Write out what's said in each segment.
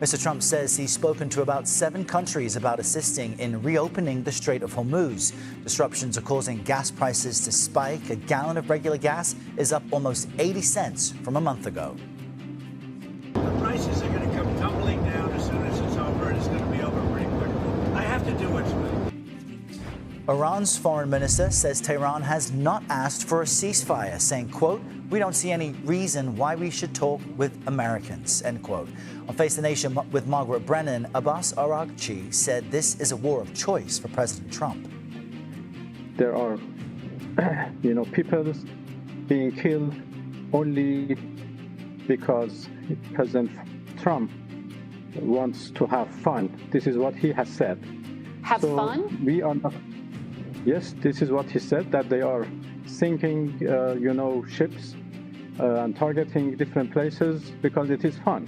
Mr. Trump says he's spoken to about 7 countries about assisting in reopening the Strait of Hormuz. Disruptions are causing gas prices to spike. A gallon of regular gas is up almost 80 cents from a month ago. The prices are going to come tumbling down as soon as it's over, and it's going to be over pretty quickly. I have to do what's right. Iran's foreign minister says Tehran has not asked for a ceasefire, saying, quote, "We don't see any reason why we should talk with Americans," end quote. On Face the Nation with Margaret Brennan, Abbas Araghchi said this is a war of choice for President Trump. There are, people being killed only because President Trump wants to have fun. This is what he has said. Have fun? We are not. Yes, this is what he said, that they are sinking, ships and targeting different places because it is fun.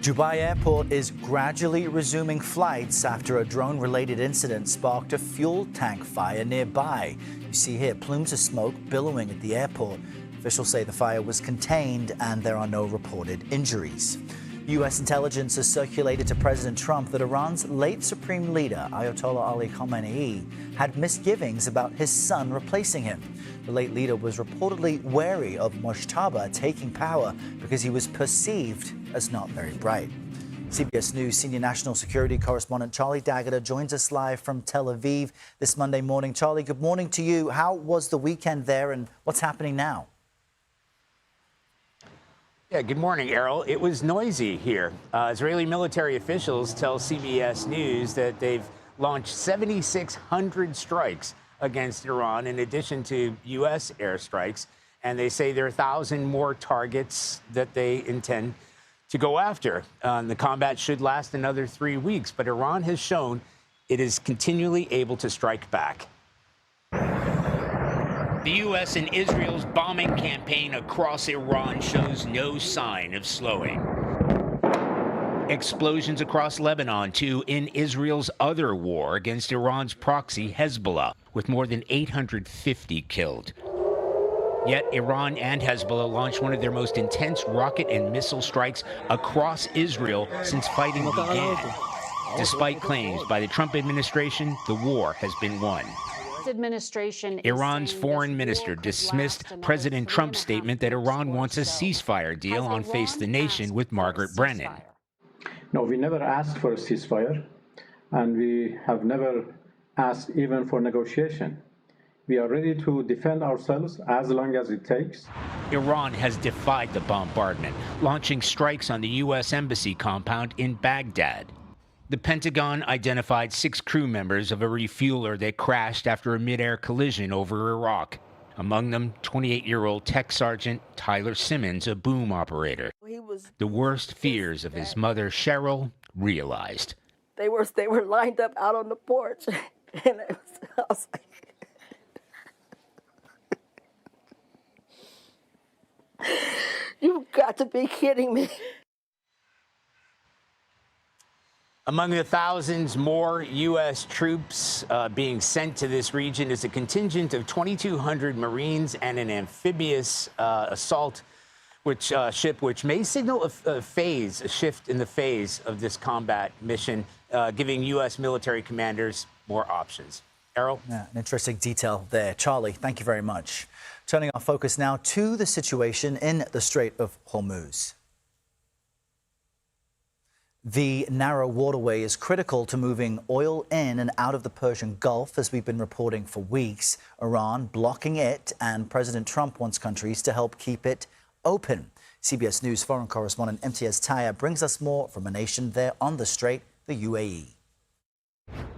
Dubai Airport is gradually resuming flights after a drone-related incident sparked a fuel tank fire nearby. You see here plumes of smoke billowing at the airport. Officials say the fire was contained and there are no reported injuries. U.S. intelligence has circulated to President Trump that Iran's late supreme leader, Ayatollah Ali Khamenei, had misgivings about his son replacing him. The late leader was reportedly wary of Mojtaba taking power because he was perceived as not very bright. CBS News senior national security correspondent Charlie D'Agata joins us live from Tel Aviv this Monday morning. Charlie, good morning to you. How was the weekend there and what's happening now? Yeah, good morning, Errol. It was noisy here. Israeli military officials tell CBS News that they've launched 7,600 strikes against Iran in addition to U.S. airstrikes. And they say there are 1,000 more targets that they intend to go after. The combat should last another 3 weeks, but Iran has shown it is continually able to strike back. The U.S. and Israel's bombing campaign across Iran shows no sign of slowing. Explosions across Lebanon, too, in Israel's other war against Iran's proxy, Hezbollah, with more than 850 killed. Yet Iran and Hezbollah launched one of their most intense rocket and missile strikes across Israel since fighting began. Despite claims by the Trump administration, the war has been won. Administration Iran's foreign minister dismissed President Trump's statement that Iran wants a ceasefire deal on Face the Nation with Margaret Brennan. No, we never asked for a ceasefire, and we have never asked even for negotiation. We are ready to defend ourselves as long as it takes. Iran has defied the bombardment, launching strikes on the U.S. Embassy compound in Baghdad. The Pentagon identified 6 crew members of a refueler that crashed after a mid-air collision over Iraq. Among them, 28-year-old Tech Sergeant Tyler Simmons, a boom operator. The worst fears of his mother, Cheryl, realized. They were lined up out on the porch, and I was like, "You've got to be kidding me." Among the thousands more U.S. troops being sent to this region is a contingent of 2,200 Marines and an amphibious assault ship, which may signal a shift in the phase of this combat mission, giving U.S. military commanders more options. Errol? Yeah, an interesting detail there. Charlie, thank you very much. Turning our focus now to the situation in the Strait of Hormuz. The narrow waterway is critical to moving oil in and out of the Persian Gulf, as we've been reporting for weeks. Iran blocking it, and President Trump wants countries to help keep it open. CBS News foreign correspondent Imtiaz Tyab brings us more from a nation there on the strait, the UAE.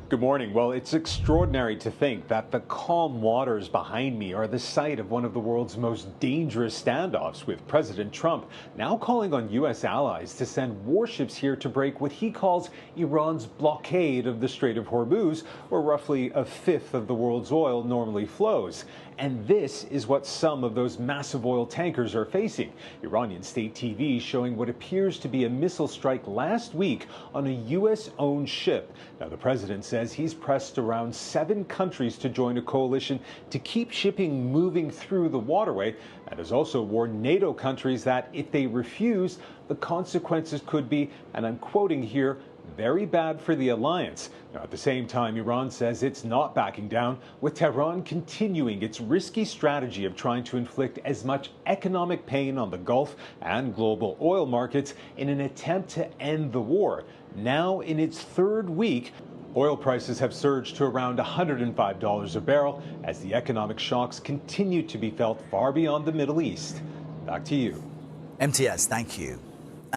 Good morning. Well, it's extraordinary to think that the calm waters behind me are the site of one of the world's most dangerous standoffs, with President Trump now calling on U.S. allies to send warships here to break what he calls Iran's blockade of the Strait of Hormuz, where roughly a fifth of the world's oil normally flows. And this is what some of those massive oil tankers are facing. Iranian state TV showing what appears to be a missile strike last week on a U.S.-owned ship. Now, the president says he's pressed around 7 countries to join a coalition to keep shipping moving through the waterway, and has also warned NATO countries that if they refuse, the consequences could be, and I'm quoting here, very bad for the alliance. Now, at the same time, Iran says it's not backing down, with Tehran continuing its risky strategy of trying to inflict as much economic pain on the Gulf and global oil markets in an attempt to end the war. Now, in its 3rd week, oil prices have surged to around $105 a barrel as the economic shocks continue to be felt far beyond the Middle East. Back to you. Imtiaz, thank you.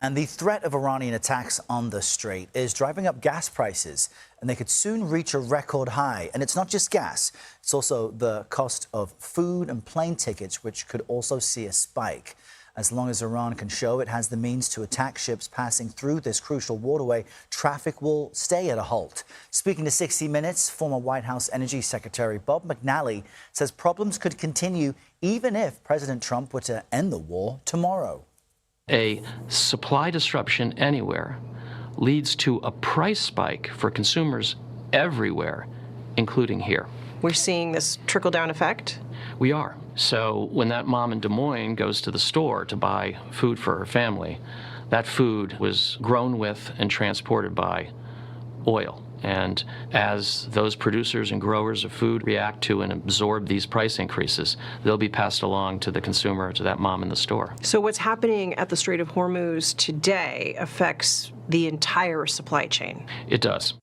And the threat of Iranian attacks on the Strait is driving up gas prices, and they could soon reach a record high. And it's not just gas, it's also the cost of food and plane tickets, which could also see a spike. As long as Iran can show it has the means to attack ships passing through this crucial waterway, traffic will stay at a halt. Speaking to 60 Minutes, former White House Energy Secretary Bob McNally says problems could continue even if President Trump were to end the war tomorrow. A supply disruption anywhere leads to a price spike for consumers everywhere, including here. We're seeing this trickle-down effect? We are. So when that mom in Des Moines goes to the store to buy food for her family, that food was grown with and transported by oil. And as those producers and growers of food react to and absorb these price increases, they'll be passed along to the consumer, to that mom in the store. So what's happening at the Strait of Hormuz today affects the entire supply chain? It does.